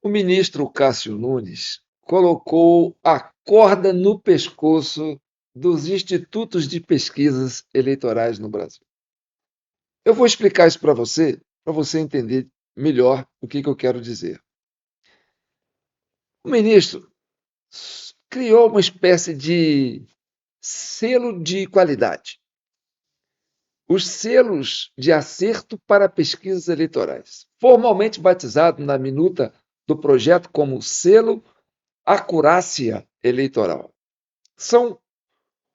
O ministro Cássio Nunes colocou a corda no pescoço dos institutos de pesquisas eleitorais no Brasil. Eu vou explicar isso para você entender melhor o que eu quero dizer. O ministro criou uma espécie de selo de qualidade, os selos de acerto para pesquisas eleitorais, formalmente batizado na minuta do projeto como selo Acurácia Eleitoral. São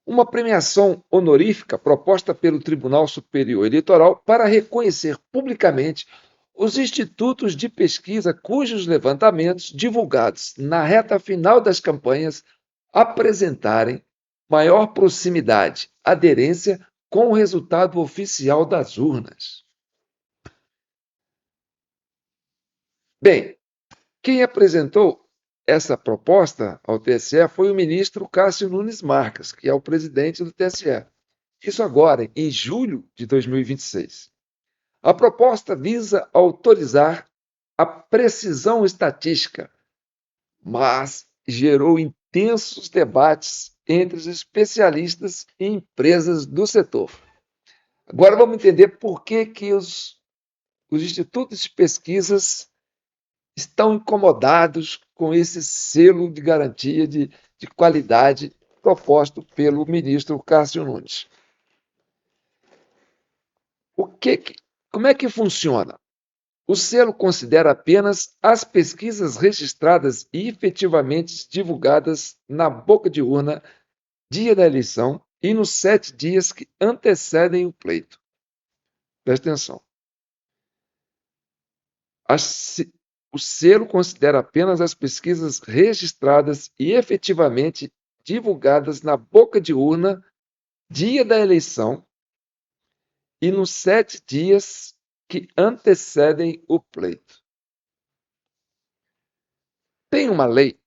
uma premiação honorífica proposta pelo Tribunal Superior Eleitoral para reconhecer publicamente os institutos de pesquisa cujos levantamentos divulgados na reta final das campanhas apresentarem maior proximidade, aderência com o resultado oficial das urnas. Bem, quem apresentou essa proposta ao TSE foi o ministro Cássio Nunes Marques, que é o presidente do TSE. Isso agora, em julho de 2026. A proposta visa autorizar a precisão estatística, mas gerou intensos debates entre os especialistas e empresas do setor. Agora vamos entender por que os institutos de pesquisas estão incomodados com esse selo de garantia de qualidade proposto pelo ministro Cássio Nunes. Como é que funciona? O selo considera apenas as pesquisas registradas e efetivamente divulgadas na boca de urna, dia da eleição e nos 7 dias que antecedem o pleito. Presta atenção. O selo considera apenas as pesquisas registradas e efetivamente divulgadas na boca de urna, dia da eleição e nos 7 dias que antecedem o pleito. Tem uma lei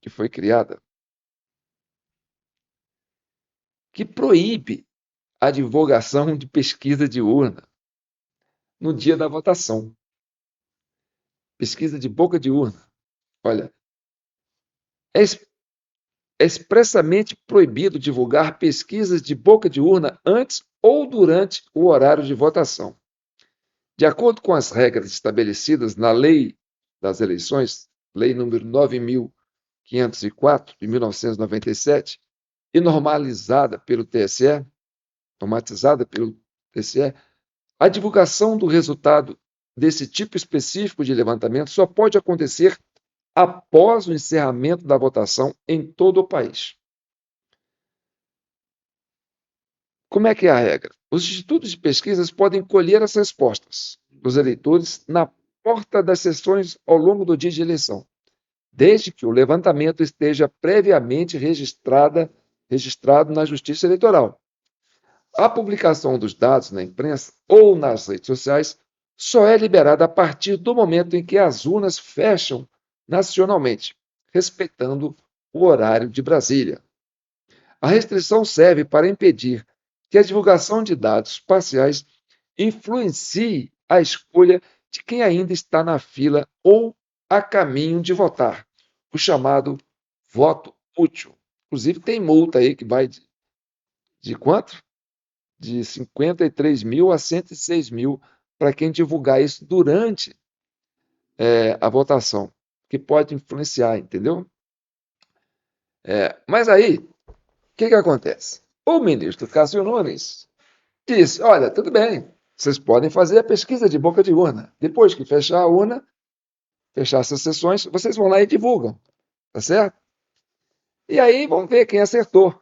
que foi criada que proíbe a divulgação de pesquisa de urna no dia da votação. Pesquisa de boca de urna. Olha, é expressamente proibido divulgar pesquisas de boca de urna antes ou durante o horário de votação. De acordo com as regras estabelecidas na Lei das Eleições, Lei número 9.504, de 1997, e normatizada pelo TSE, a divulgação do resultado desse tipo específico de levantamento só pode acontecer após o encerramento da votação em todo o país. Como é que é a regra? Os institutos de pesquisas podem colher as respostas dos eleitores na porta das sessões ao longo do dia de eleição, desde que o levantamento esteja previamente registrado na Justiça Eleitoral. A publicação dos dados na imprensa ou nas redes sociais só é liberada a partir do momento em que as urnas fecham nacionalmente, respeitando o horário de Brasília. A restrição serve para impedir que a divulgação de dados parciais influencie a escolha de quem ainda está na fila ou a caminho de votar, o chamado voto útil. Inclusive, tem multa aí que vai de quanto? De 53 mil a 106 mil para quem divulgar isso durante a votação, que pode influenciar, entendeu? Mas aí, o que acontece? O ministro Cássio Nunes disse: olha, tudo bem, vocês podem fazer a pesquisa de boca de urna. Depois que fechar a urna, fechar essas sessões, vocês vão lá e divulgam, tá certo? E aí vamos ver quem acertou.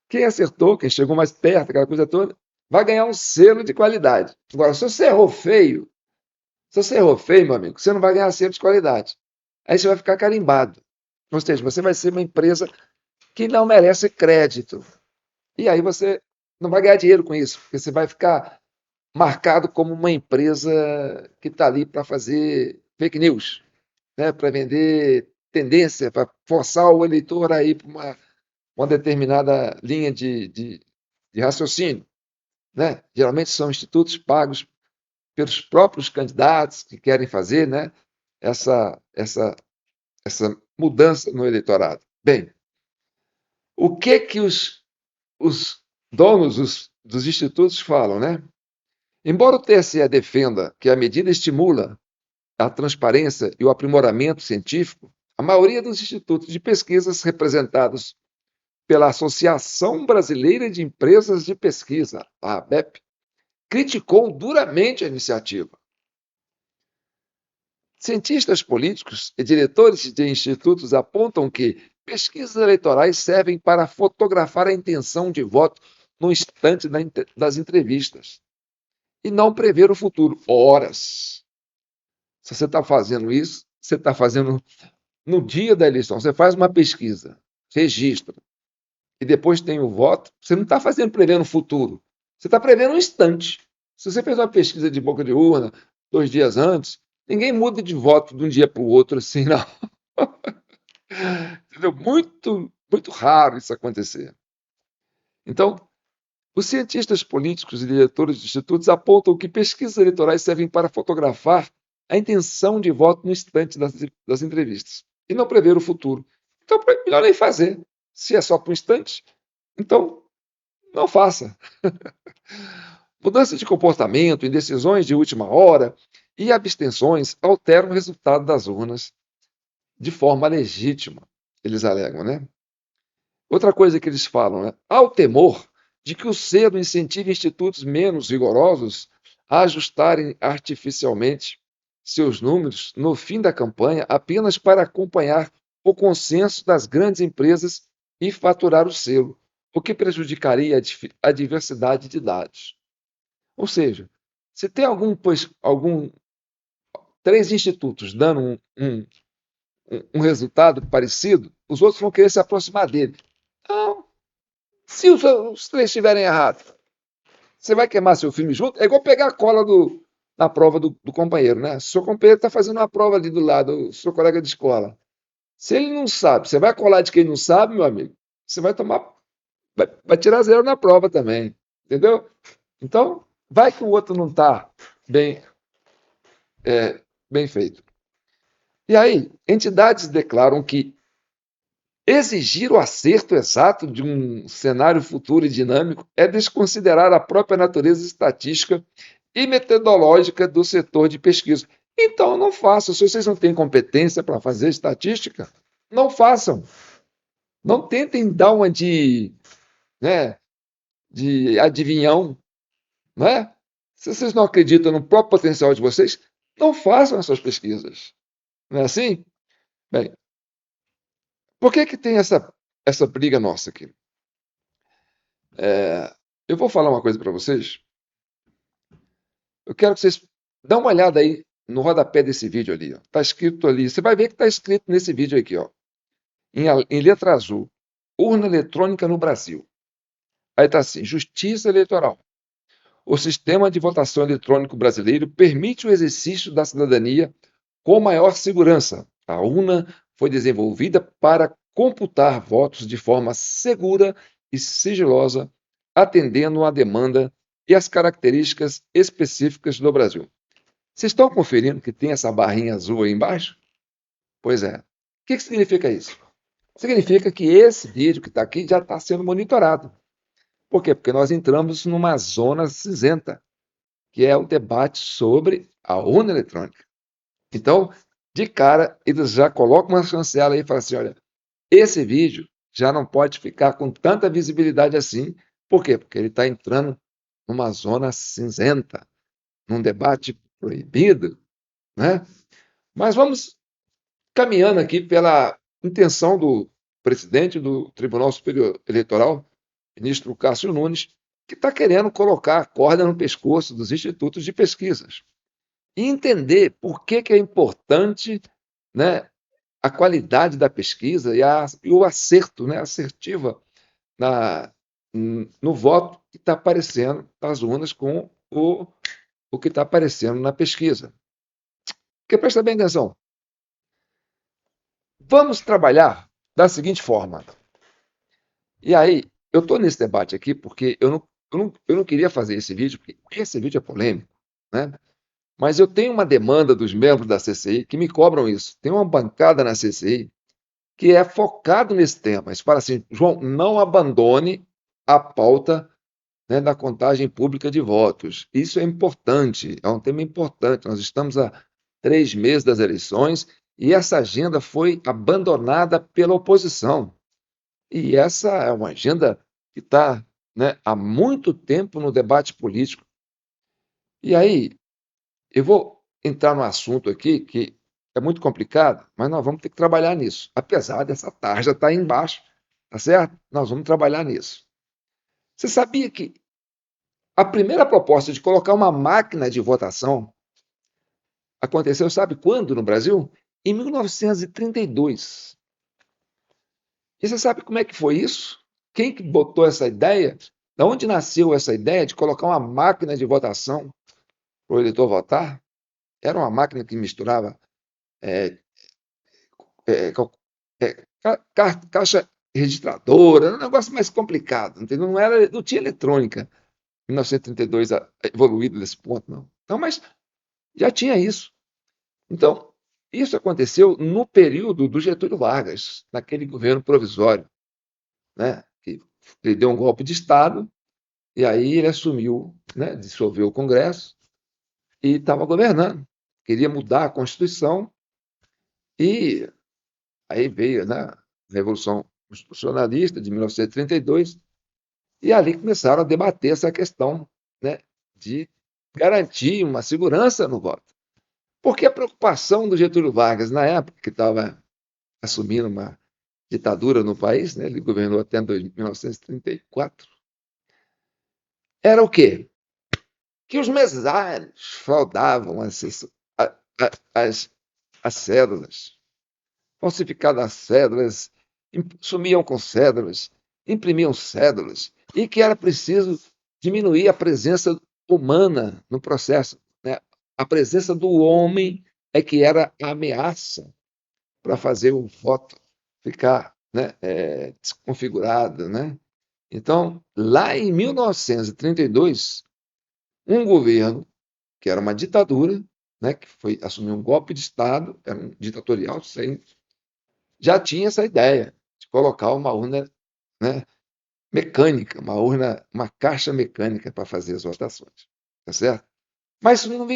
Quem acertou, quem chegou mais perto, aquela coisa toda, vai ganhar um selo de qualidade. Agora, se você errou feio, meu amigo, você não vai ganhar selo de qualidade. Aí você vai ficar carimbado. Ou seja, você vai ser uma empresa que não merece crédito. E aí você não vai ganhar dinheiro com isso, porque você vai ficar marcado como uma empresa que está ali para fazer fake news, né? Para vender tendência, para forçar o eleitor a ir para uma determinada linha de raciocínio. Né? Geralmente são institutos pagos pelos próprios candidatos que querem fazer, né, essa mudança no eleitorado. Bem, o que os donos dos institutos falam, né? Embora o TSE defenda que a medida estimula a transparência e o aprimoramento científico, a maioria dos institutos de pesquisas representados pela Associação Brasileira de Empresas de Pesquisa, a ABEP, criticou duramente a iniciativa. Cientistas políticos e diretores de institutos apontam que pesquisas eleitorais servem para fotografar a intenção de voto no instante das entrevistas e não prever o futuro. Horas. Se você está fazendo isso, você está fazendo no dia da eleição. Você faz uma pesquisa, registra, e depois tem o voto. Você não está fazendo prevendo o futuro. Você está prevendo um instante. Se você fez uma pesquisa de boca de urna 2 dias antes, ninguém muda de voto de um dia para o outro assim, não. Entendeu? Muito, muito raro isso acontecer. Então, os cientistas políticos e diretores de institutos apontam que pesquisas eleitorais servem para fotografar a intenção de voto no instante das entrevistas e não prever o futuro. Então, é melhor nem fazer. Se é só para um instante, então não faça. Mudança de comportamento, indecisões de última hora e abstenções alteram o resultado das urnas de forma legítima, eles alegam, né? Outra coisa que eles falam, né? Há o temor de que o cedo incentive institutos menos rigorosos a ajustarem artificialmente seus números no fim da campanha apenas para acompanhar o consenso das grandes empresas e faturar o selo, o que prejudicaria a diversidade de dados. Ou seja, se tem três institutos dando um resultado parecido, os outros vão querer se aproximar dele. Então, se os três estiverem errados, você vai queimar seu filme junto? É igual pegar a cola na prova do companheiro, né? Seu companheiro está fazendo uma prova ali do lado, o seu colega de escola. Se ele não sabe, você vai colar de quem não sabe, meu amigo, você vai tirar zero na prova também, entendeu? Então, vai que o outro não está bem, bem feito. E aí, entidades declaram que exigir o acerto exato de um cenário futuro e dinâmico é desconsiderar a própria natureza estatística e metodológica do setor de pesquisa. Então, não façam. Se vocês não têm competência para fazer estatística, não façam. Não tentem dar uma de adivinhão, né? Se vocês não acreditam no próprio potencial de vocês, não façam essas pesquisas. Não é assim? Bem, por que tem essa briga nossa aqui? Eu vou falar uma coisa para vocês. Eu quero que vocês dêem uma olhada aí no rodapé desse vídeo ali. Está escrito ali. Você vai ver que está escrito nesse vídeo aqui, ó, em letra azul. Urna eletrônica no Brasil. Aí está assim: Justiça Eleitoral. O sistema de votação eletrônico brasileiro permite o exercício da cidadania com maior segurança. A urna foi desenvolvida para computar votos de forma segura e sigilosa, atendendo à demanda e às características específicas do Brasil. Vocês estão conferindo que tem essa barrinha azul aí embaixo? Pois é. O que significa isso? Significa que esse vídeo que está aqui já está sendo monitorado. Por quê? Porque nós entramos numa zona cinzenta, que é o debate sobre a urna eletrônica. Então, de cara, eles já colocam uma chancela aí e falam assim: olha, esse vídeo já não pode ficar com tanta visibilidade assim. Por quê? Porque ele está entrando numa zona cinzenta, num debate proibido, né? Mas vamos caminhando aqui pela intenção do presidente do Tribunal Superior Eleitoral, ministro Cássio Nunes, que está querendo colocar a corda no pescoço dos institutos de pesquisas e entender por que é importante, né, a qualidade da pesquisa e o acerto, né, assertiva no voto que está aparecendo nas urnas com o que está aparecendo na pesquisa. Porque presta bem atenção. Vamos trabalhar da seguinte forma. E aí, eu estou nesse debate aqui porque eu não queria fazer esse vídeo, porque esse vídeo é polêmico, né? Mas eu tenho uma demanda dos membros da CCI que me cobram isso. Tem uma bancada na CCI que é focado nesse tema. Eles falam assim, João, não abandone a pauta, né, da contagem pública de votos. Isso é importante, é um tema importante. Nós estamos há 3 meses das eleições e essa agenda foi abandonada pela oposição. E essa é uma agenda que está, né, há muito tempo no debate político. E aí, eu vou entrar no assunto aqui que é muito complicado, mas nós vamos ter que trabalhar nisso. Apesar dessa tarja estar aí embaixo, tá certo? Nós vamos trabalhar nisso. Você sabia que a primeira proposta de colocar uma máquina de votação aconteceu, sabe quando no Brasil? Em 1932. E você sabe como é que foi isso? Quem que botou essa ideia? Da onde nasceu essa ideia de colocar uma máquina de votação para o eleitor votar? Era uma máquina que misturava é, é, caixa registradora, era um negócio mais complicado, entendeu? Não tinha eletrônica em 1932 evoluído desse ponto, não. Então, mas já tinha isso. Então, isso aconteceu no período do Getúlio Vargas, naquele governo provisório, né? Que ele deu um golpe de Estado e aí ele assumiu, né? Dissolveu o Congresso e estava governando. Queria mudar a Constituição e aí veio, né, a Revolução Constitucionalista de 1932 e ali começaram a debater essa questão, né, de garantir uma segurança no voto. Porque a preocupação do Getúlio Vargas, na época que estava assumindo uma ditadura no país, né, ele governou até 1934, era o quê? Que os mesários fraudavam as, as cédulas, falsificavam as cédulas, sumiam com cédulas, imprimiam cédulas, e que era preciso diminuir a presença humana no processo, né? A presença do homem é que era a ameaça para fazer o voto ficar, né, desconfigurado, né? Então, lá em 1932, um governo que era uma ditadura, né, que foi assumir um golpe de Estado, era um ditatorial, já tinha essa ideia de colocar uma urna, né, mecânica, uma urna, uma caixa mecânica para fazer as votações, tá certo? Mas isso não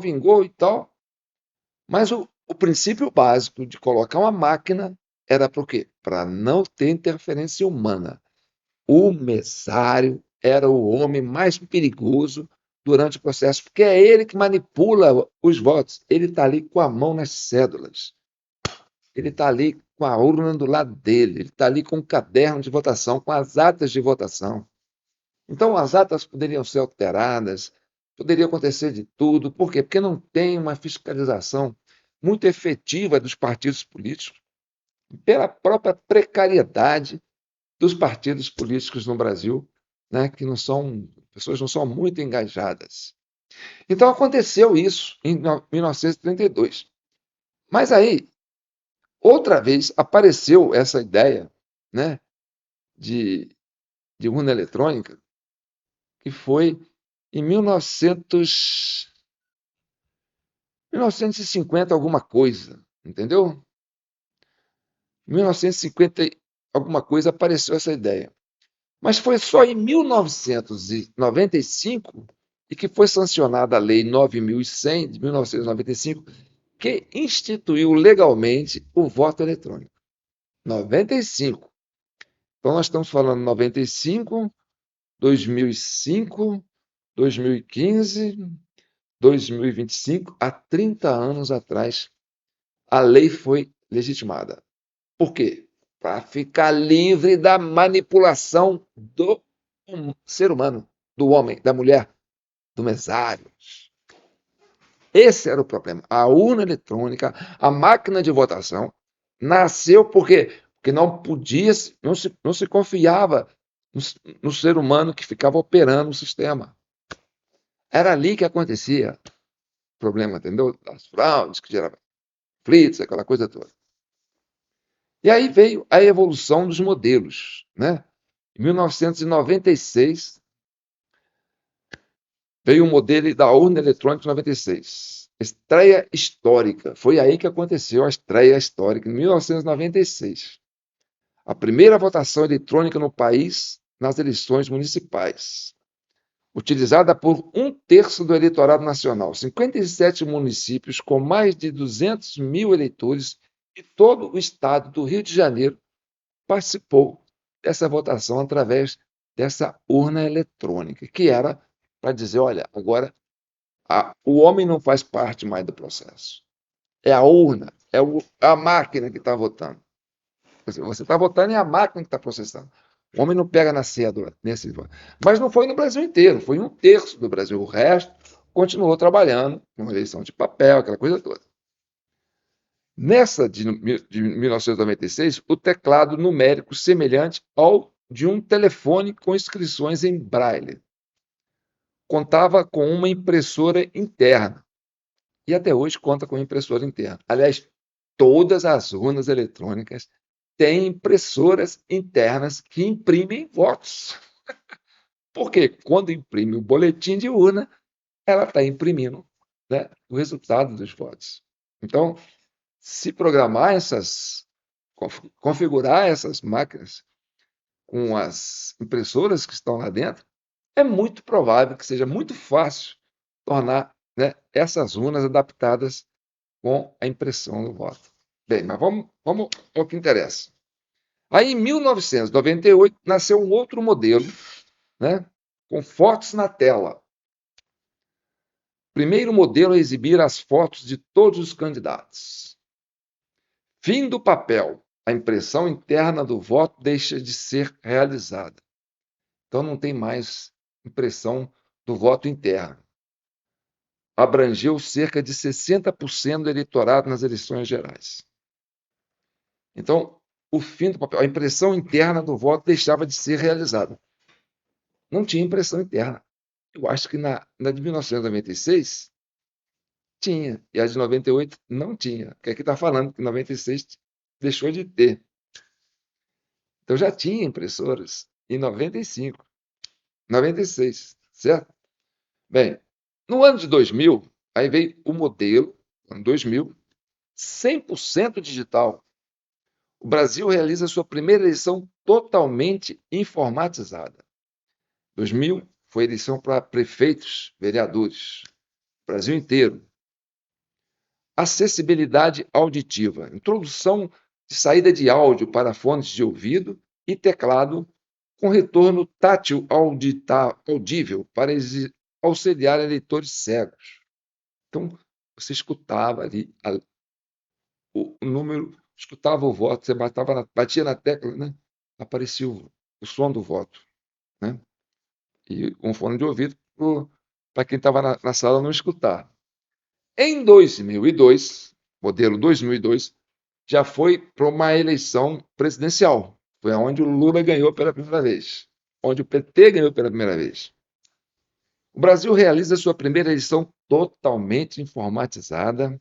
vingou e tal. Mas o princípio básico de colocar uma máquina era para o quê? Para não ter interferência humana. O mesário era o homem mais perigoso durante o processo, porque é ele que manipula os votos. Ele está ali com a mão nas cédulas. Ele está ali com a urna do lado dele. Ele está ali com o caderno de votação, com as atas de votação. Então, as atas poderiam ser alteradas, poderia acontecer de tudo. Por quê? Porque não tem uma fiscalização muito efetiva dos partidos políticos, pela própria precariedade dos partidos políticos no Brasil, né, que não são, pessoas não são muito engajadas. Então aconteceu isso em 1932. Mas aí, outra vez, apareceu essa ideia, né, de, de urna eletrônica, que foi em 1950 alguma coisa, entendeu? Em 1950 alguma coisa apareceu essa ideia. Mas foi só em 1995 e que foi sancionada a Lei 9.100 de 1995, que instituiu legalmente o voto eletrônico. 95. Então nós estamos falando 95, 2005, 2015, 2025, há 30 anos atrás, a lei foi legitimada. Por quê? Para ficar livre da manipulação do ser humano, do homem, da mulher, do mesário. Esse era o problema. A urna eletrônica, a máquina de votação, nasceu porque não podia, não se confiava no ser humano que ficava operando o sistema. Era ali que acontecia o problema, entendeu? As fraudes que geravam conflitos, aquela coisa toda. E aí veio a evolução dos modelos, né? Em 1996, Veio o modelo da urna eletrônica de 96. Estreia histórica. Foi aí que aconteceu a estreia histórica, em 1996. A primeira votação eletrônica no país nas eleições municipais, utilizada por um terço do eleitorado nacional, 57 municípios com mais de 200 mil eleitores e todo o estado do Rio de Janeiro participou dessa votação através dessa urna eletrônica, que era para dizer, olha, agora o homem não faz parte mais do processo. É a urna, a máquina que está votando. Você está votando e é a máquina que está processando. O homem não pega na cédula. Mas não foi no Brasil inteiro, foi um terço do Brasil. O resto continuou trabalhando com eleição de papel, aquela coisa toda. Nessa de 1996, o teclado numérico semelhante ao de um telefone com inscrições em braille. Contava com uma impressora interna. E até hoje conta com impressora interna. Aliás, todas as urnas eletrônicas têm impressoras internas que imprimem votos. Porque quando imprime o boletim de urna, ela está imprimindo, né, o resultado dos votos. Então, se programar configurar essas máquinas com as impressoras que estão lá dentro, é muito provável que seja muito fácil tornar, né, essas urnas adaptadas com a impressão do voto. Bem, mas vamos ao que interessa. Aí, em 1998, nasceu um outro modelo, né, com fotos na tela. Primeiro modelo a exibir as fotos de todos os candidatos. Fim do papel. A impressão interna do voto deixa de ser realizada. Então, não tem mais impressão do voto interno. Abrangeu cerca de 60% do eleitorado nas eleições gerais. Então, o fim do papel, a impressão interna do voto deixava de ser realizada. Não tinha impressão interna. Eu acho que na de 1996 tinha, e a de 98 não tinha. Que aqui está falando que 96 deixou de ter. Então já tinha impressoras em 95, 96, certo? Bem, no ano de 2000, aí veio o modelo, ano 2000, 100% digital. O Brasil realiza sua primeira eleição totalmente informatizada. 2000 foi eleição para prefeitos, vereadores, Brasil inteiro. Acessibilidade auditiva, introdução de saída de áudio para fones de ouvido e teclado com retorno tátil audível para auxiliar eleitores cegos. Então, você escutava ali o número, escutava o voto, você batia na tecla, né? Aparecia o som do voto, né? E um fone de ouvido para quem estava na sala não escutar. Em 2002, modelo 2002, já foi para uma eleição presidencial. Foi onde o Lula ganhou pela primeira vez, onde o PT ganhou pela primeira vez. O Brasil realiza sua primeira eleição totalmente informatizada.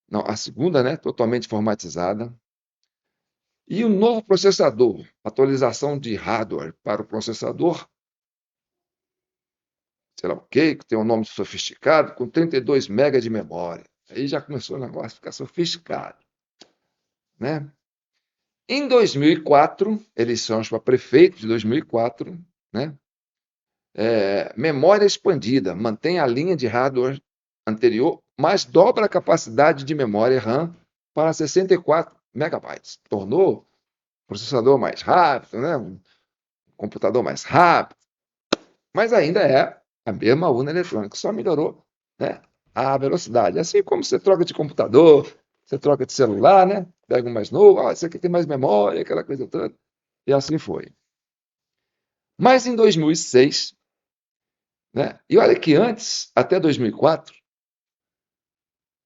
Não, a segunda, né? Totalmente informatizada. E o novo processador, atualização de hardware para o processador, sei lá o quê, que tem um nome sofisticado, com 32 MB de memória. Aí já começou o negócio a ficar sofisticado, né? Em 2004, eleições para prefeito de 2004, né? Memória expandida, mantém a linha de hardware anterior, mas dobra a capacidade de memória RAM para 64 megabytes. Tornou o processador mais rápido, né? Um computador mais rápido, mas ainda é a mesma urna eletrônica, só melhorou, né, a velocidade. Assim como você troca de computador, você troca de celular, né? Pega um mais novo, esse aqui tem mais memória, aquela coisa toda. E assim foi. Mas em 2006, né? E olha que antes, até 2004,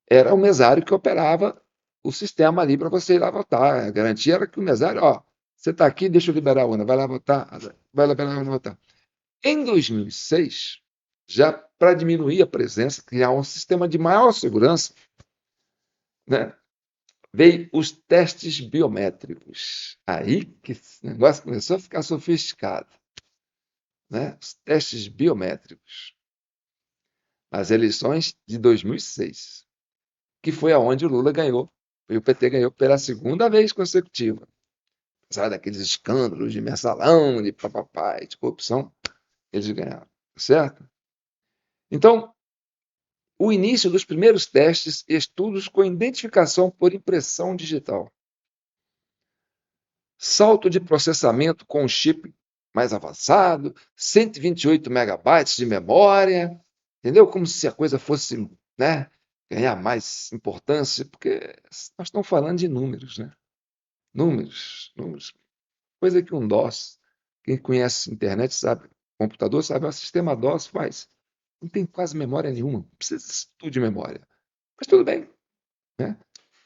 era o mesário que operava o sistema ali para você ir lá votar. A garantia era que o mesário, ó, você está aqui, deixa eu liberar a urna, vai lá votar, vai lá liberar a urna votar. Em 2006, já para diminuir a presença, criar um sistema de maior segurança, né, veio os testes biométricos. Aí que esse negócio começou a ficar sofisticado, né? Os testes biométricos. As eleições de 2006, que foi aonde o Lula ganhou, e o PT ganhou pela segunda vez consecutiva. Apesar daqueles escândalos de mensalão, de papapá, de corrupção, eles ganharam, certo? Então, o início dos primeiros testes e estudos com identificação por impressão digital. Salto de processamento com chip mais avançado, 128 megabytes de memória, entendeu? Como se a coisa fosse, né, ganhar mais importância, porque nós estamos falando de números, né? Números. Coisa que um DOS, quem conhece internet sabe, computador sabe, o sistema DOS faz. Não tem quase memória nenhuma, não precisa de estudo de memória. Mas tudo bem, né?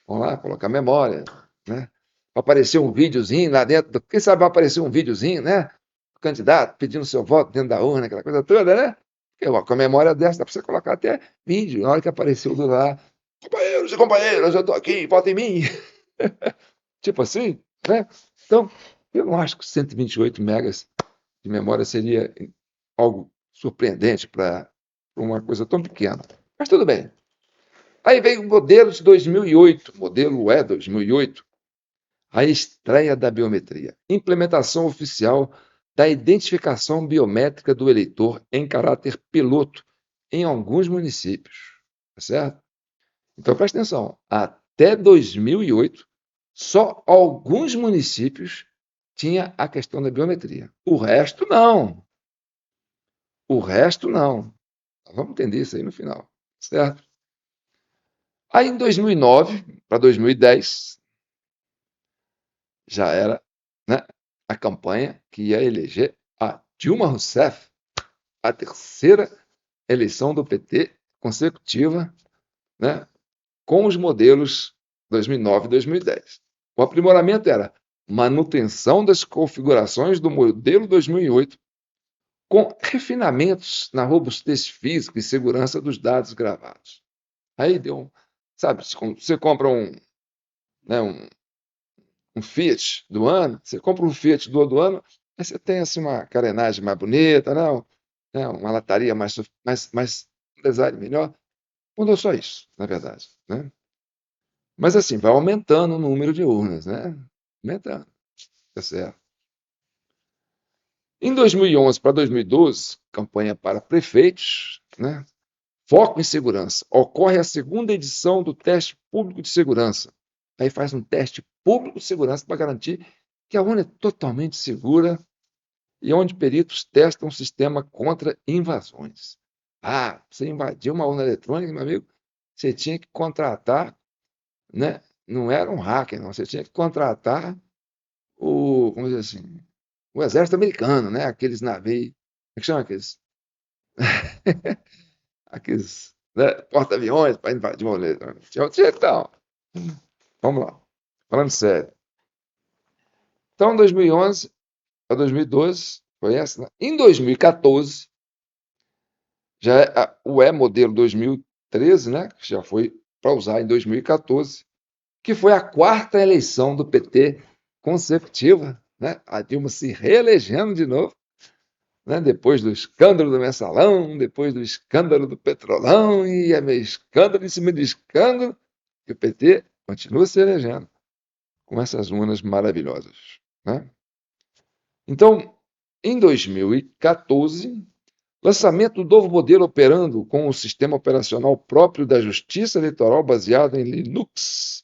Vamos lá, colocar memória, né? Vai aparecer um videozinho lá dentro, quem sabe vai aparecer um videozinho, né? O candidato pedindo seu voto dentro da urna, aquela coisa toda, né? Com a memória dessa, dá para você colocar até vídeo, na hora que apareceu o Lula lá, companheiros e companheiras, eu estou aqui, votem em mim. Tipo assim, né? Então, eu não acho que 128 megas de memória seria algo surpreendente para uma coisa tão pequena. Mas tudo bem. Aí veio o modelo de 2008, modelo E 2008, a estreia da biometria, implementação oficial da identificação biométrica do eleitor em caráter piloto em alguns municípios, tá certo? Então presta atenção, até 2008, só alguns municípios tinha a questão da biometria. O resto não. O resto não. Vamos entender isso aí no final, certo? Aí em 2009 para 2010 já era, né, a campanha que ia eleger a Dilma Rousseff, a terceira eleição do PT consecutiva, né, com os modelos 2009 e 2010. O aprimoramento era manutenção das configurações do modelo 2008 com refinamentos na robustez física e segurança dos dados gravados. Aí deu, sabe, você compra né, um Fiat do ano, você compra um Fiat do ano, aí você tem assim uma carenagem mais bonita, né, uma lataria mais um design melhor. Mudou só isso, na verdade, né? Mas assim, vai aumentando o número de urnas, né? Aumentando, tá certo. Em 2011 para 2012, campanha para prefeitos, né? Foco em segurança. Ocorre a segunda edição do teste público de segurança. Aí faz um teste público de segurança para garantir que a urna é totalmente segura e onde peritos testam o sistema contra invasões. Ah, você invadiu uma urna eletrônica, meu amigo, você tinha que contratar, né? Não era um hacker, não. Você tinha que contratar vamos dizer assim, o exército americano, né? Aqueles navios, como é que chama aqueles? Aqueles, né, porta-aviões para invadir uma letra. Então, vamos lá. Falando sério. Então, 2011 a 2012 foi essa, né? Em 2014, já é o E-modelo 2013, né? Que já foi para usar em 2014, que foi a quarta eleição do PT consecutiva, né? A Dilma se reelegendo de novo, né? Depois do escândalo do mensalão, depois do escândalo do petrolão, e é meio escândalo em cima de escândalo, e o PT continua se elegendo com essas urnas maravilhosas, né? Então, em 2014, lançamento do novo modelo operando com o sistema operacional próprio da Justiça Eleitoral baseado em Linux,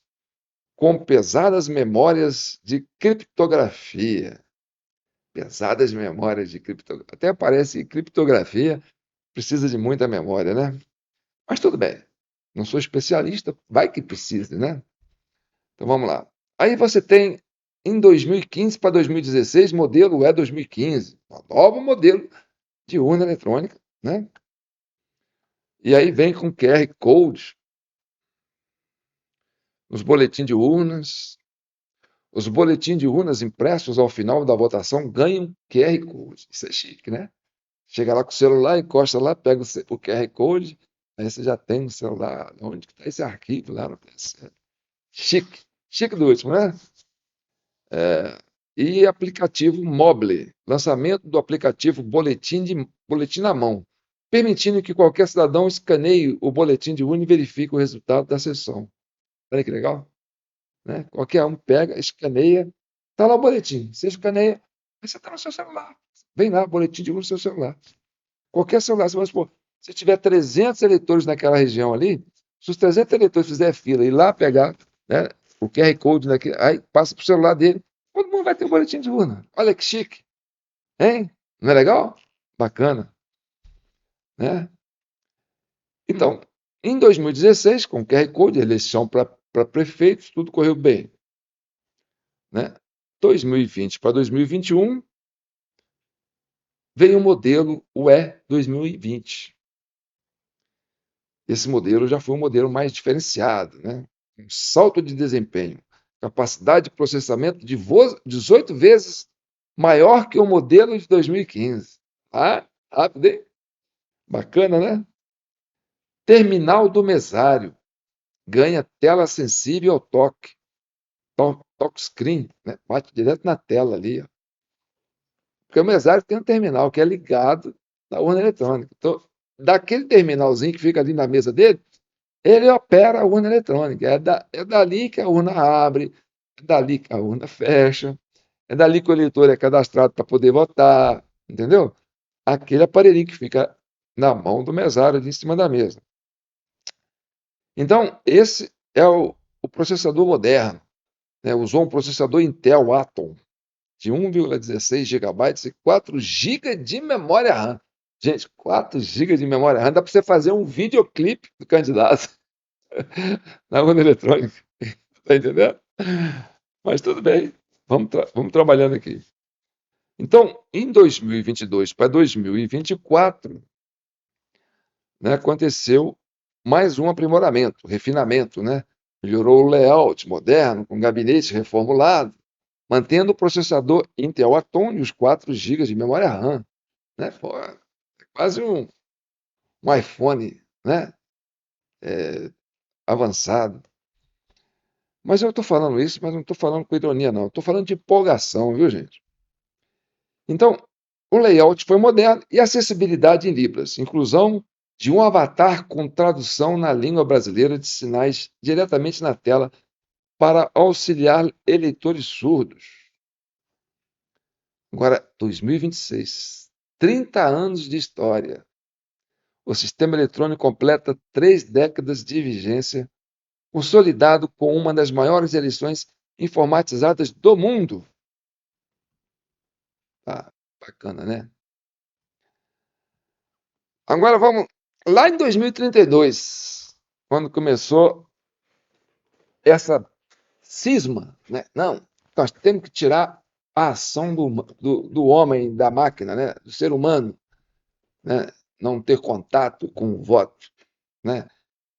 com pesadas memórias de criptografia. Pesadas memórias de criptografia. Até parece que criptografia precisa de muita memória, né? Mas tudo bem. Não sou especialista, vai que precise, né? Então vamos lá. Aí você tem, em 2015 para 2016, modelo E2015, um novo modelo de urna eletrônica, né? E aí vem com QR Code nos boletins de urnas. Os boletins de urnas impressos ao final da votação ganham QR Code. Isso é chique, né? Chega lá com o celular, encosta lá, pega o QR Code, aí você já tem no celular onde está esse arquivo lá no PC. Chique, chique do último, né? E aplicativo mobile, lançamento do aplicativo Boletim na Mão. permitindo que qualquer cidadão escaneie o boletim de urna e verifique o resultado da sessão. Olha que legal, né? Qualquer um pega, escaneia, está lá o boletim. Você escaneia, aí você está no seu celular. Vem lá, boletim de urna no seu celular. Qualquer celular, se você, se tiver 300 eleitores naquela região ali, se os 300 eleitores fizerem fila e ir lá pegar, né, o QR Code, naquele, aí passa para o celular dele, todo mundo vai ter um boletim de urna. Olha que chique, hein? Não é legal? Bacana, né? Então, em 2016, com o QR Code, eleição para prefeitos, tudo correu bem, né? 2020 para 2021, veio o modelo UE 2020. Esse modelo já foi um modelo mais diferenciado, né? Um salto de desempenho, capacidade de processamento de 18 vezes maior que o modelo de 2015. Ah, rápido, hein? Bacana, né? Terminal do mesário ganha tela sensível ao toque, touchscreen, né? Bate direto na tela ali, ó. Porque o mesário tem um terminal que é ligado na urna eletrônica. Então, daquele terminalzinho que fica ali na mesa dele, ele opera a urna eletrônica. É dali que a urna abre, é dali que a urna fecha, é dali que o eleitor é cadastrado para poder votar, entendeu? Aquele aparelhinho que fica na mão do mesário ali em cima da mesa. Então, esse é o processador moderno, né? Usou um processador Intel Atom de 1,16 GB e 4 GB de memória RAM. Gente, 4 GB de memória RAM dá para você fazer um videoclipe do candidato na urna eletrônica. Está entendendo? Mas tudo bem, vamos trabalhando aqui. Então, em 2022 para 2024, né, aconteceu mais um aprimoramento, refinamento, né? Melhorou o layout moderno, com gabinete reformulado, mantendo o processador Intel Atom e os 4 GB de memória RAM. Né? Pô, é quase um iPhone, né? Avançado. Mas eu estou falando isso, mas não estou falando com ironia, não. Estou falando de empolgação, viu, gente? Então, o layout foi moderno e acessibilidade em Libras, inclusão de um avatar com tradução na língua brasileira de sinais diretamente na tela para auxiliar eleitores surdos. Agora, 2026, 30 anos de história. O sistema eletrônico completa 3 décadas de vigência, consolidado com uma das maiores eleições informatizadas do mundo. Ah, bacana, né? Agora vamos lá em 2032, quando começou essa cisma, né? Não, nós temos que tirar a ação do homem, da máquina, né? Do ser humano, né? Não ter contato com o voto, né?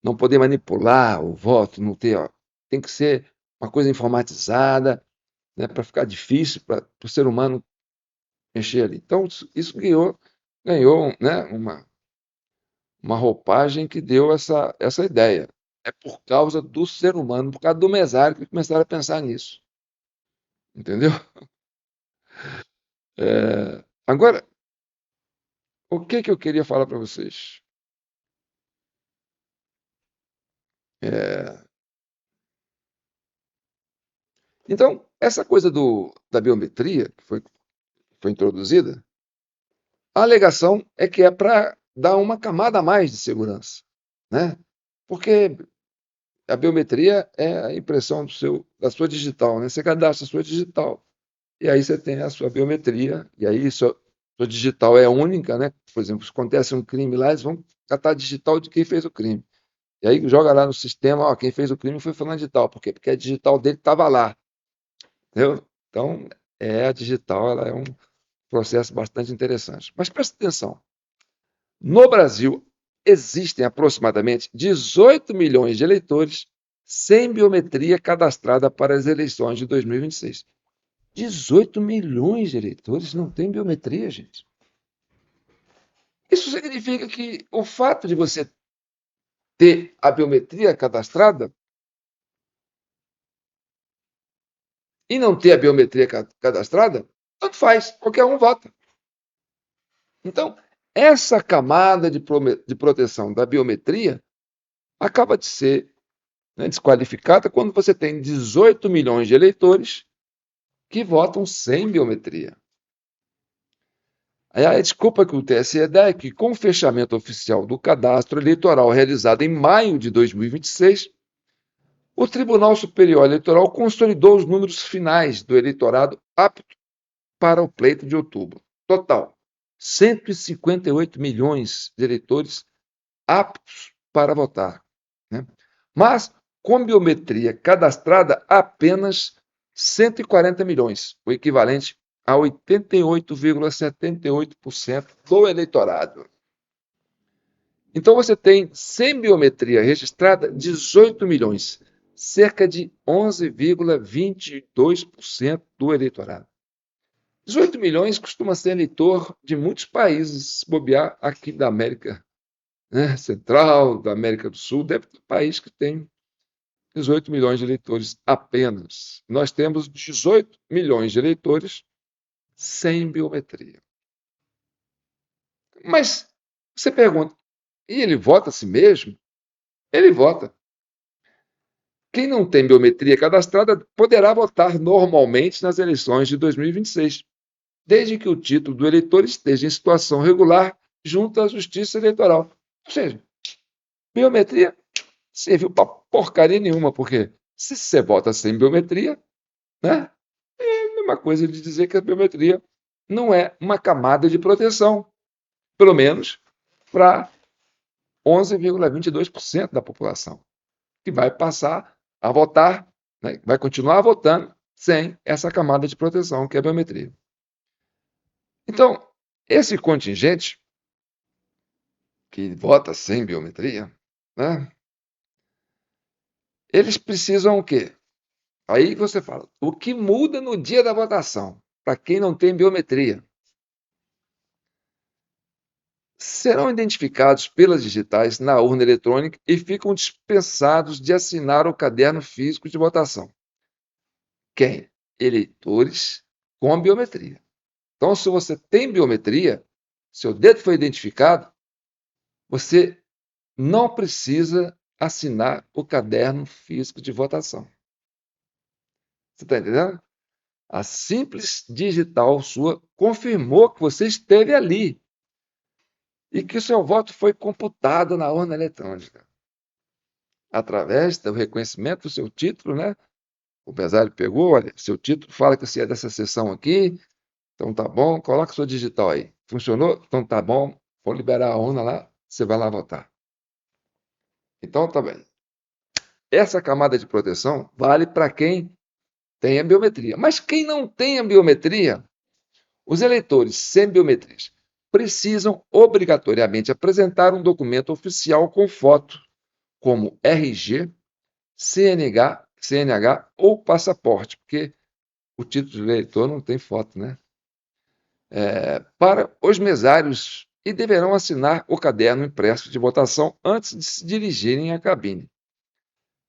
Não poder manipular o voto, não ter, ó, tem que ser uma coisa informatizada, né? Para ficar difícil para o ser humano mexer ali. Então, isso ganhou, né? Uma roupagem que deu essa ideia. É por causa do ser humano, por causa do mesário, que começaram a pensar nisso. Entendeu? Agora, o que eu queria falar para vocês? É, então, essa coisa da biometria que foi introduzida, a alegação é que é para dar uma camada a mais de segurança, né? Porque a biometria é a impressão da sua digital, né? Você cadastra a sua digital. E aí você tem a sua biometria, e aí sua digital é única, né? Por exemplo, se acontece um crime lá, eles vão catar a digital de quem fez o crime. E aí joga lá no sistema, ó, quem fez o crime foi fulano de tal. Por quê? Porque a digital dele estava lá, entendeu? Então, a digital, ela é um processo bastante interessante. Mas presta atenção, no Brasil existem aproximadamente 18 milhões de eleitores sem biometria cadastrada para as eleições de 2026. 18 milhões de eleitores não têm biometria, gente. Isso significa que o fato de você ter a biometria cadastrada e não ter a biometria cadastrada, tanto faz, qualquer um vota. Então, essa camada de proteção da biometria acaba de ser, né, desqualificada quando você tem 18 milhões de eleitores que votam sem biometria. A desculpa que o TSE dá é que, com o fechamento oficial do cadastro eleitoral realizado em maio de 2026, o Tribunal Superior Eleitoral consolidou os números finais do eleitorado apto para o pleito de outubro. Total, 158 milhões de eleitores aptos para votar, né? Mas, com biometria cadastrada, apenas 140 milhões, o equivalente a 88,78% do eleitorado. Então, você tem, sem biometria registrada, 18 milhões, cerca de 11,22% do eleitorado. 18 milhões costuma ser eleitor de muitos países, se bobear aqui da América, né, Central, da América do Sul, deve ter um país que tem 18 milhões de eleitores apenas. Nós temos 18 milhões de eleitores sem biometria. Mas você pergunta, e ele vota a si mesmo? Ele vota. Quem não tem biometria cadastrada poderá votar normalmente nas eleições de 2026, desde que o título do eleitor esteja em situação regular junto à Justiça Eleitoral. Ou seja, biometria serviu para porcaria nenhuma, porque se você vota sem biometria, né, é a mesma coisa de dizer que a biometria não é uma camada de proteção, pelo menos para 11,22% da população, que vai passar a votar, né, vai continuar votando sem essa camada de proteção, que é a biometria. Então, esse contingente que vota sem biometria, né, eles precisam o quê? Aí você fala, o que muda no dia da votação, para quem não tem biometria? Serão identificados pelas digitais na urna eletrônica e ficam dispensados de assinar o caderno físico de votação. Quem? Eleitores com biometria. Então, se você tem biometria, seu dedo foi identificado, você não precisa assinar o caderno físico de votação. Você está entendendo? A simples digital sua confirmou que você esteve ali e que o seu voto foi computado na urna eletrônica. Através do reconhecimento do seu título, né? O mesário pegou, olha, seu título fala que você é dessa sessão aqui, então tá bom, coloca sua digital aí. Funcionou? Então tá bom, vou liberar a urna lá, você vai lá votar. Então tá bem. Essa camada de proteção vale para quem tem a biometria. Mas quem não tem a biometria, os eleitores sem biometrias precisam obrigatoriamente apresentar um documento oficial com foto, como RG, CNH ou passaporte, porque o título de eleitor não tem foto, né? Para os mesários e deverão assinar o caderno impresso de votação antes de se dirigirem à cabine.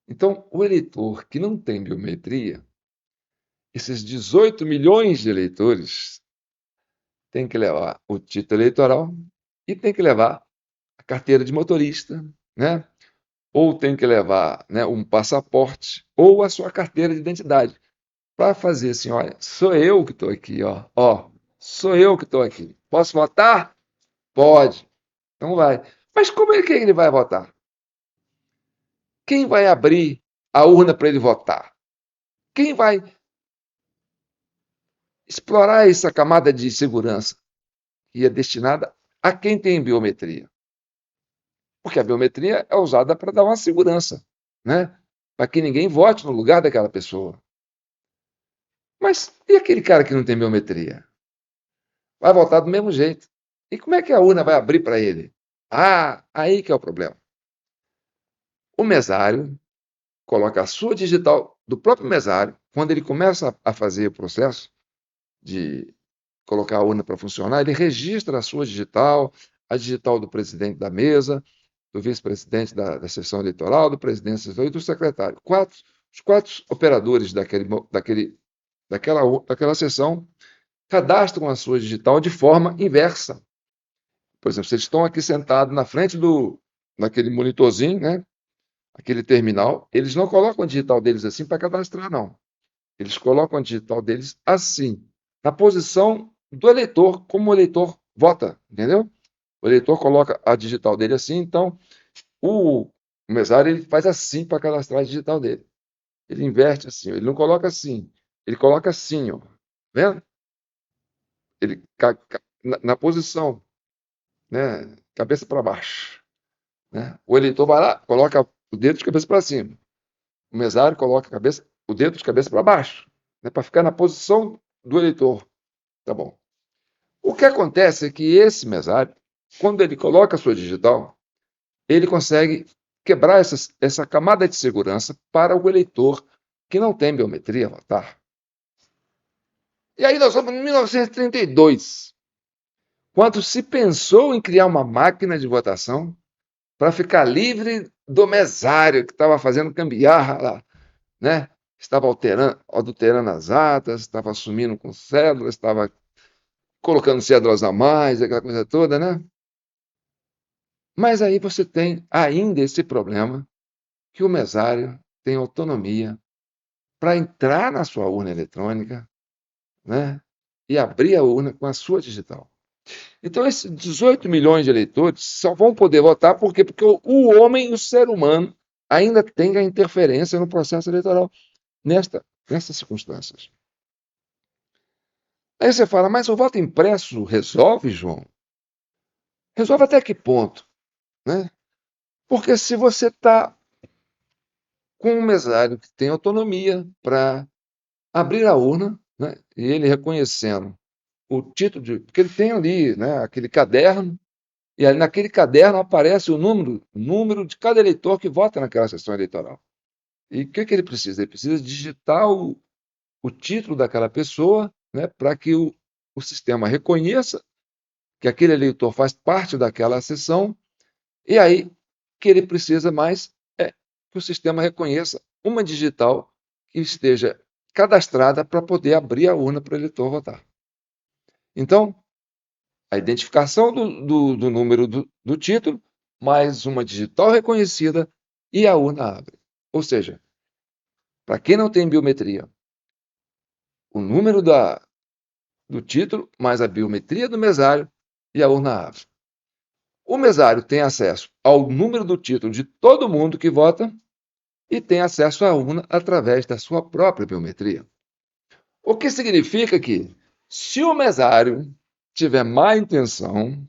Então, o eleitor que não tem biometria, esses 18 milhões de eleitores, tem que levar o título eleitoral e tem que levar a carteira de motorista, né? Ou tem que levar, né, um passaporte ou a sua carteira de identidade para fazer assim, olha, sou eu que estou aqui, ó, sou eu que estou aqui. Posso votar? Pode. Então vai. Mas como é que ele vai votar? Quem vai abrir a urna para ele votar? Quem vai explorar essa camada de segurança que é destinada a quem tem biometria? Porque a biometria é usada para dar uma segurança, né? Para que ninguém vote no lugar daquela pessoa. Mas e aquele cara que não tem biometria? Vai votar do mesmo jeito. E como é que a urna vai abrir para ele? Ah, aí que é o problema. O mesário coloca a sua digital do próprio mesário, quando ele começa a fazer o processo de colocar a urna para funcionar, ele registra a sua digital, a digital do presidente da mesa, do vice-presidente da sessão eleitoral, do presidente da sessão e do secretário. Os quatro operadores daquela sessão cadastram a sua digital de forma inversa. Por exemplo, vocês estão aqui sentados na frente daquele monitorzinho, né? Aquele terminal, eles não colocam a digital deles assim para cadastrar, não. Eles colocam a digital deles assim, na posição do eleitor, como o eleitor vota, entendeu? O eleitor coloca a digital dele assim, então o mesário ele faz assim para cadastrar a digital dele. Ele inverte assim, ele não coloca assim, ele coloca assim, ó. Vendo? Ele na posição, né? Cabeça para baixo, né? O eleitor vai lá, coloca o dedo de cabeça para cima. O mesário coloca o dedo de cabeça para baixo, né? Para ficar na posição do eleitor. Tá bom. O que acontece é que esse mesário, quando ele coloca a sua digital, ele consegue quebrar essa camada de segurança para o eleitor que não tem biometria votar. E aí nós estamos em 1932, quando se pensou em criar uma máquina de votação para ficar livre do mesário que estava fazendo gambiarra lá, né? Estava adulterando as atas, estava assumindo com cédulas, estava colocando cédulas a mais, aquela coisa toda, né? Mas aí você tem ainda esse problema que o mesário tem autonomia para entrar na sua urna eletrônica, né? E abrir a urna com a sua digital. Então, esses 18 milhões de eleitores só vão poder votar porque o homem, o ser humano, ainda tem a interferência no processo eleitoral nessas circunstâncias. Aí você fala, mas o voto impresso resolve, João? Resolve até que ponto? Né? Porque se você está com um mesário que tem autonomia para abrir a urna, né, e ele reconhecendo o título porque ele tem ali, né, aquele caderno, e ali naquele caderno aparece o número de cada eleitor que vota naquela sessão eleitoral. E o que ele precisa? Ele precisa digitar o título daquela pessoa, né, para que o sistema reconheça que aquele eleitor faz parte daquela sessão, e aí que ele precisa mais é que o sistema reconheça uma digital que esteja cadastrada para poder abrir a urna para o eleitor votar. Então, a identificação do número do título, mais uma digital reconhecida e a urna abre. Ou seja, para quem não tem biometria, o número do título, mais a biometria do mesário e a urna abre. O mesário tem acesso ao número do título de todo mundo que vota e tem acesso à urna através da sua própria biometria. O que significa que, se o mesário tiver má intenção,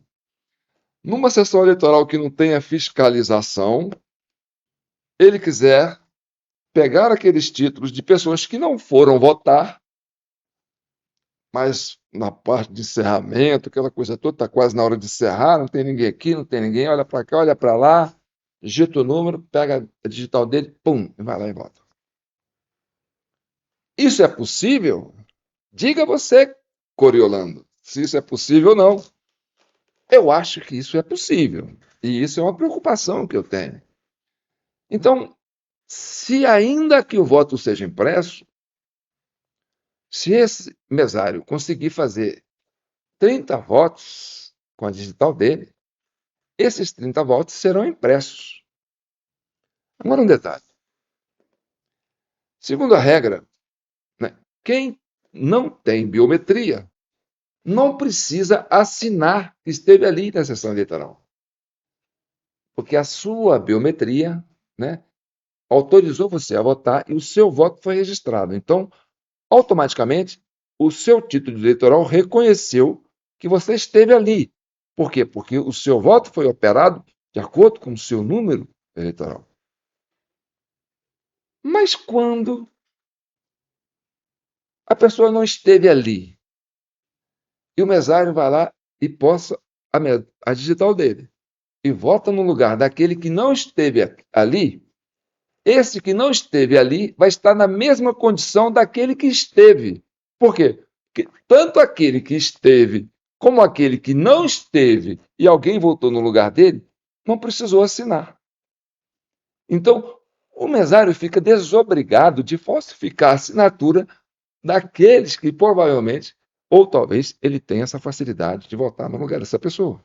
numa sessão eleitoral que não tenha fiscalização, ele quiser pegar aqueles títulos de pessoas que não foram votar, mas na parte de encerramento, aquela coisa toda, está quase na hora de encerrar, não tem ninguém aqui, não tem ninguém, olha para cá, olha para lá, digita o número, pega a digital dele, pum, e vai lá e vota. Isso é possível? Diga você, Coriolando, se isso é possível ou não. Eu acho que isso é possível. E isso é uma preocupação que eu tenho. Então, se ainda que o voto seja impresso, se esse mesário conseguir fazer 30 votos com a digital dele, esses 30 votos serão impressos. Agora um detalhe. Segundo a regra, né, quem não tem biometria não precisa assinar que esteve ali na sessão eleitoral. Porque a sua biometria, né, autorizou você a votar e o seu voto foi registrado. Então, automaticamente, o seu título eleitoral reconheceu que você esteve ali. Por quê? Porque o seu voto foi operado de acordo com o seu número eleitoral. Mas quando a pessoa não esteve ali e o mesário vai lá e posta a digital dele e vota no lugar daquele que não esteve ali, esse que não esteve ali vai estar na mesma condição daquele que esteve. Por quê? Porque tanto aquele que esteve como aquele que não esteve e alguém votou no lugar dele, não precisou assinar. Então, o mesário fica desobrigado de falsificar a assinatura daqueles que provavelmente, ou talvez, ele tenha essa facilidade de votar no lugar dessa pessoa.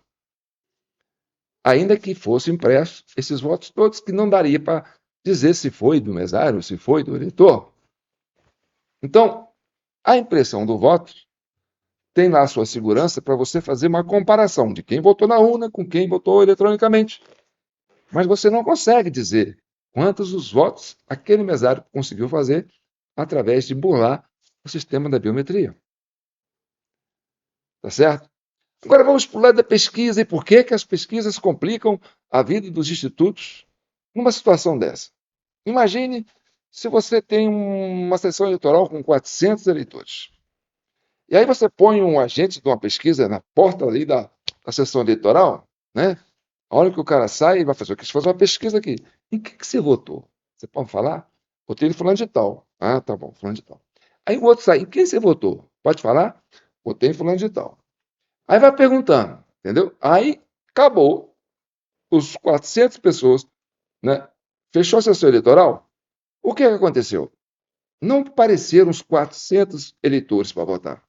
ainda que fossem impressos esses votos todos, que não daria para dizer se foi do mesário, se foi do eleitor. Então, a impressão do voto tem lá a sua segurança para você fazer uma comparação de quem votou na urna com quem votou eletronicamente. Mas você não consegue dizer quantos os votos aquele mesário conseguiu fazer através de burlar o sistema da biometria. Tá certo? Agora vamos para o lado da pesquisa e por que as pesquisas complicam a vida dos institutos numa situação dessa. Imagine se você tem uma sessão eleitoral com 400 eleitores. E aí você põe um agente de uma pesquisa na porta ali da sessão eleitoral, né? A hora que o cara sai, ele vai fazer o que? Fazer uma pesquisa aqui. Em que você votou? Você pode falar? Votei em fulano de tal. Ah, tá bom, fulano de tal. Aí o outro sai, em quem você votou? Pode falar? Votei em fulano de tal. Aí vai perguntando, entendeu? Aí acabou os 400 pessoas, né? Fechou a sessão eleitoral. O que aconteceu? Não apareceram os 400 eleitores para votar.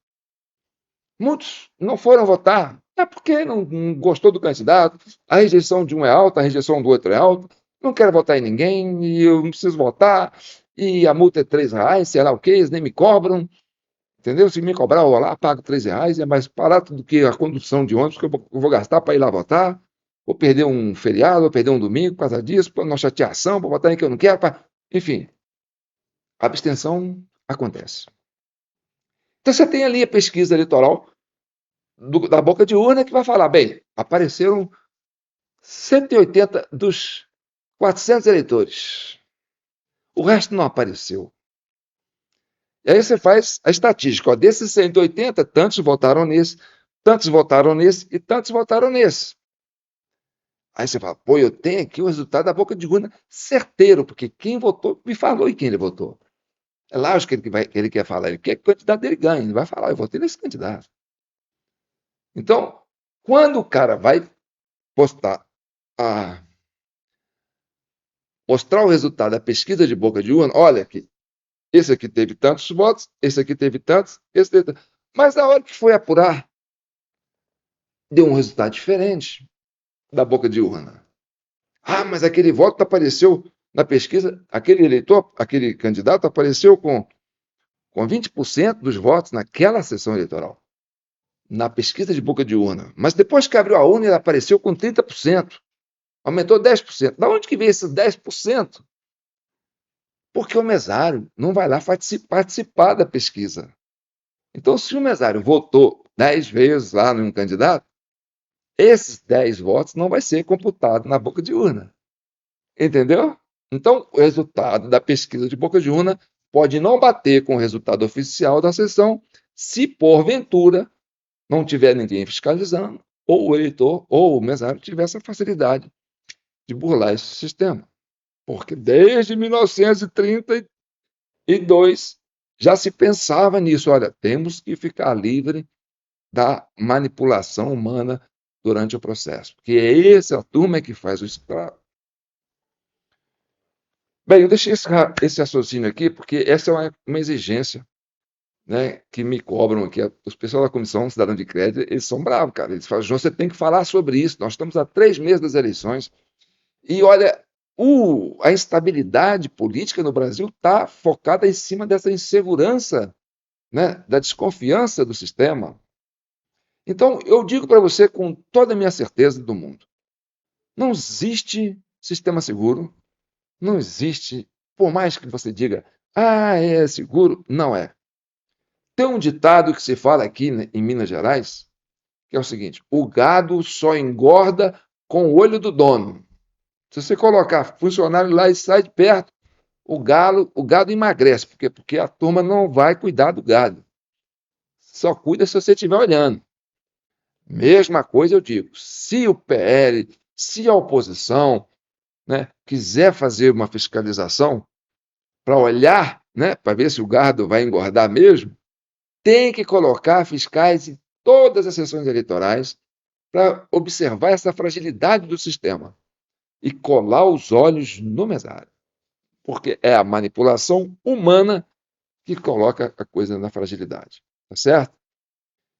Muitos não foram votar, porque não gostou do candidato, a rejeição de um é alta, a rejeição do outro é alta, não quero votar em ninguém, e eu não preciso votar, e a multa é R$ 3, sei lá o que, eles nem me cobram, entendeu? Se me cobrar, eu vou lá, pago R$ 3, é mais barato do que a condução de ônibus que eu vou gastar para ir lá votar, vou perder um feriado, vou perder um domingo por causa disso, por uma chateação, para votar em que eu não quero, enfim, a abstenção acontece. Então você tem ali a pesquisa eleitoral da boca de urna que vai falar, bem, apareceram 180 dos 400 eleitores. O resto não apareceu. E aí você faz a estatística. Ó, desses 180, tantos votaram nesse, tantos votaram nesse e tantos votaram nesse. Aí você fala, pô, eu tenho aqui o resultado da boca de urna certeiro, porque quem votou me falou em quem ele votou. É lógico que ele quer falar, ele quer que o candidato dele ganhe, ele vai falar, eu votei nesse candidato. Então, quando o cara vai postar a mostrar o resultado da pesquisa de boca de urna, olha aqui, esse aqui teve tantos votos, esse aqui teve tantos, esse teve tantos. Mas na hora que foi apurar, deu um resultado diferente da boca de urna. Ah, mas aquele voto apareceu na pesquisa, aquele eleitor, aquele candidato apareceu com 20% dos votos naquela sessão eleitoral, na pesquisa de boca de urna. Mas depois que abriu a urna, ele apareceu com 30%. Aumentou 10%. Da onde que veio esses 10%? Porque o mesário não vai lá participar da pesquisa. Então, se o mesário votou 10 vezes lá num candidato, esses 10 votos não vai ser computado na boca de urna. Entendeu? Então, o resultado da pesquisa de boca de urna pode não bater com o resultado oficial da sessão, se porventura não tiver ninguém fiscalizando, ou o eleitor ou o mesário tiver essa facilidade de burlar esse sistema. Porque desde 1932 já se pensava nisso. Olha, temos que ficar livre da manipulação humana durante o processo. Porque é essa turma que faz o escravo. Bem, eu deixei esse raciocínio aqui porque essa é uma exigência, né, que me cobram aqui. Os pessoal da Comissão Cidadã de Crédito, eles são bravos, cara. Eles falam, João, você tem que falar sobre isso. Nós estamos há 3 meses das eleições. E olha, a instabilidade política no Brasil está focada em cima dessa insegurança, né, da desconfiança do sistema. Então, eu digo para você com toda a minha certeza do mundo: não existe sistema seguro, não existe, por mais que você diga, é seguro, não é. Tem um ditado que se fala aqui, né, em Minas Gerais, que é o seguinte: o gado só engorda com o olho do dono. Se você colocar funcionário lá e sai de perto, o gado emagrece. Por quê? Porque a turma não vai cuidar do gado. Só cuida se você estiver olhando. Mesma coisa eu digo, se o PL, se a oposição, né, quiser fazer uma fiscalização para olhar, né, para ver se o gado vai engordar mesmo, tem que colocar fiscais em todas as sessões eleitorais para observar essa fragilidade do sistema e colar os olhos no mesário. Porque é a manipulação humana que coloca a coisa na fragilidade. Tá certo?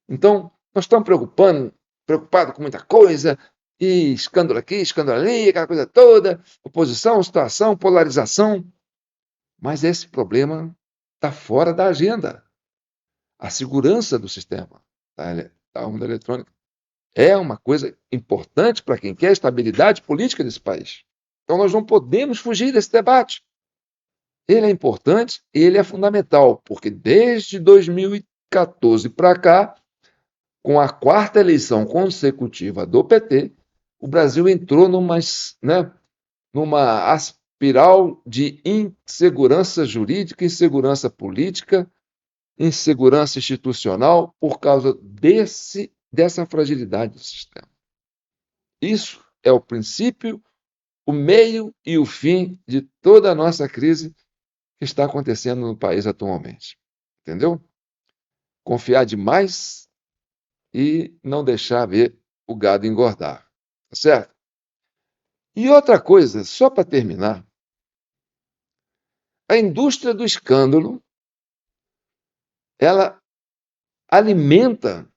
Então, nós estamos preocupados com muita coisa, e escândalo aqui, escândalo ali, aquela coisa toda, oposição, situação, polarização. Mas esse problema está fora da agenda. A segurança do sistema da urna eletrônica é uma coisa importante para quem quer estabilidade política desse país. Então nós não podemos fugir desse debate. Ele é importante, ele é fundamental, porque desde 2014 para cá, com a quarta eleição consecutiva do PT, o Brasil entrou numa espiral de insegurança jurídica, insegurança política, insegurança institucional por causa dessa fragilidade do sistema. Isso é o princípio, o meio e o fim de toda a nossa crise que está acontecendo no país atualmente. Entendeu? Confiar demais e não deixar ver o gado engordar. Tá certo? E outra coisa, só para terminar, a indústria do escândalo, ela alimenta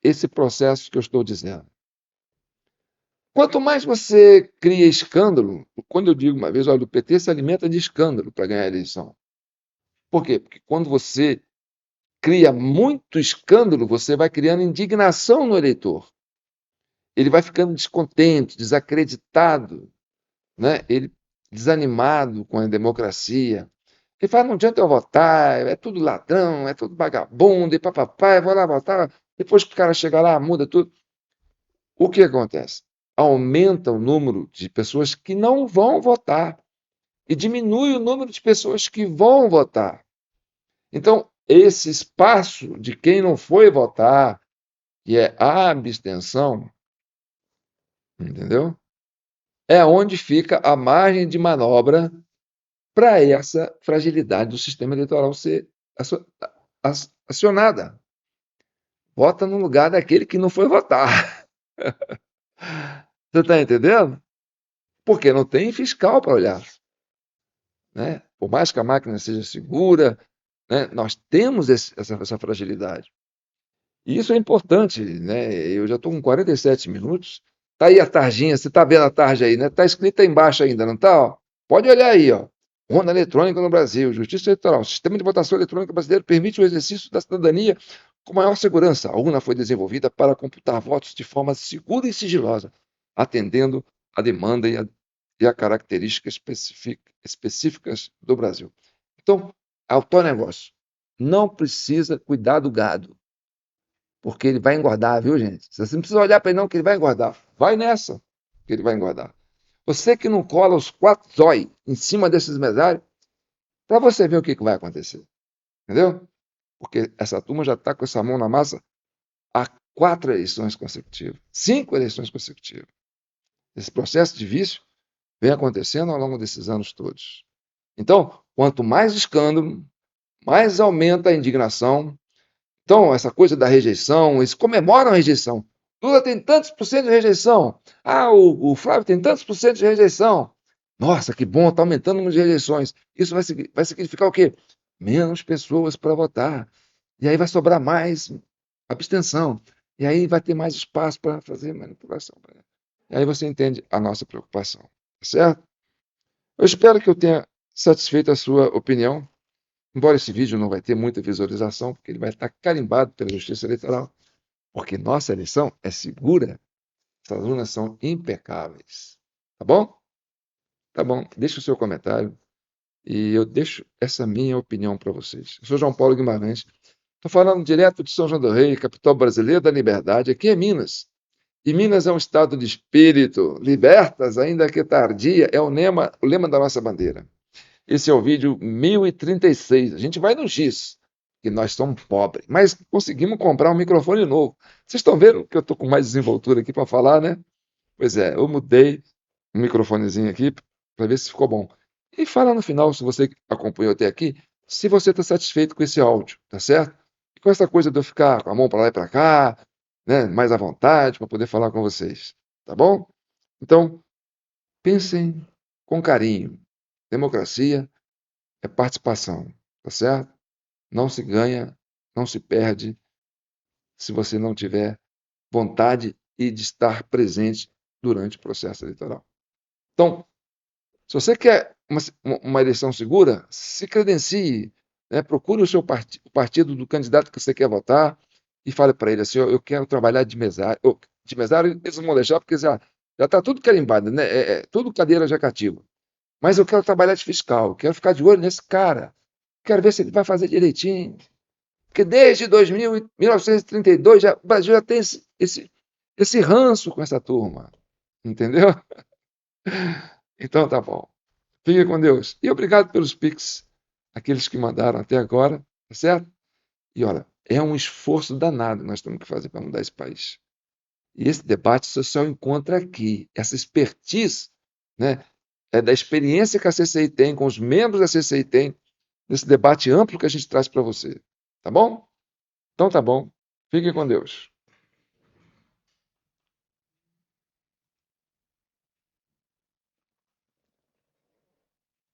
esse processo que eu estou dizendo. Quanto mais você cria escândalo, quando eu digo uma vez, olha, o PT se alimenta de escândalo para ganhar a eleição. Por quê? Porque quando você cria muito escândalo, você vai criando indignação no eleitor. Ele vai ficando descontente, desacreditado, né? Ele desanimado com a democracia. Ele fala, não adianta eu votar, é tudo ladrão, é tudo vagabundo, e papapá, eu vou lá votar, depois que o cara chegar lá, muda tudo. O que acontece? Aumenta o número de pessoas que não vão votar e diminui o número de pessoas que vão votar. Então, esse espaço de quem não foi votar, que é a abstenção, entendeu? É onde fica a margem de manobra para essa fragilidade do sistema eleitoral ser acionada. Vota no lugar daquele que não foi votar. Você está entendendo? Porque não tem fiscal para olhar. Né? Por mais que a máquina seja segura, né? Nós temos essa fragilidade. E isso é importante. Né? Eu já estou com 47 minutos. Está aí a tarjinha, você está vendo a tarja aí, né? Está escrita aí embaixo ainda, não está? Pode olhar aí, ó. Urna eletrônica no Brasil, Justiça Eleitoral. O sistema de votação eletrônica brasileiro permite o exercício da cidadania com maior segurança. A urna foi desenvolvida para computar votos de forma segura e sigilosa, atendendo à demanda e a características específicas do Brasil. Então, ao tal negócio. Não precisa cuidar do gado, porque ele vai engordar, viu, gente? Você não precisa olhar para ele não, que ele vai engordar. Vai nessa, que ele vai engordar. Você que não cola os 4 zói em cima desses mesários, para você ver o que vai acontecer. Entendeu? Porque essa turma já está com essa mão na massa há 4 eleições consecutivas, 5 eleições consecutivas. Esse processo de vício vem acontecendo ao longo desses anos todos. Então, quanto mais escândalo, mais aumenta a indignação. Então, essa coisa da rejeição, eles comemoram a rejeição. Lula tem tantos por cento de rejeição. Ah, o Flávio tem tantos por cento de rejeição. Nossa, que bom, está aumentando o número de rejeições. Isso vai significar o quê? Menos pessoas para votar. E aí vai sobrar mais abstenção. E aí vai ter mais espaço para fazer manipulação. E aí você entende a nossa preocupação. Tá certo? Eu espero que eu tenha satisfeito a sua opinião. Embora esse vídeo não vai ter muita visualização, porque ele vai estar carimbado pela Justiça Eleitoral, porque nossa eleição é segura, essas urnas são impecáveis. Tá bom? Tá bom, deixa o seu comentário e eu deixo essa minha opinião para vocês. Eu sou João Paulo Guimarães, estou falando direto de São João do Rei, capital brasileira da liberdade, aqui é Minas. E Minas é um estado de espírito, libertas, ainda que tardia, é o lema da nossa bandeira. Esse é o vídeo 1036. A gente vai no X, que nós somos pobres, mas conseguimos comprar um microfone novo. Vocês estão vendo que eu estou com mais desenvoltura aqui para falar, né? Pois é, eu mudei o microfonezinho aqui para ver se ficou bom. E fala no final, se você acompanhou até aqui, se você está satisfeito com esse áudio, tá certo? E com essa coisa de eu ficar com a mão para lá e para cá, né? Mais à vontade para poder falar com vocês, tá bom? Então, pensem com carinho. Democracia é participação, tá certo? Não se ganha, não se perde se você não tiver vontade e de estar presente durante o processo eleitoral. Então, se você quer uma eleição segura, se credencie, né? Procure o partido do candidato que você quer votar e fale para ele assim: eu quero trabalhar de mesário. De mesário eles vão deixar porque já está tudo carimbado, né? Tudo cadeira já cativa. Mas eu quero trabalhar de fiscal, quero ficar de olho nesse cara, quero ver se ele vai fazer direitinho. Porque desde 1932 o Brasil já tem esse ranço com essa turma. Entendeu? Então tá bom. Fique com Deus. E obrigado pelos Pix, aqueles que mandaram até agora, tá certo? E olha, é um esforço danado que nós temos que fazer para mudar esse país. E esse debate social encontra aqui, essa expertise, né, da experiência que a CCI tem, com os membros da CCI tem, nesse debate amplo que a gente traz para você. Tá bom? Então tá bom. Fiquem com Deus.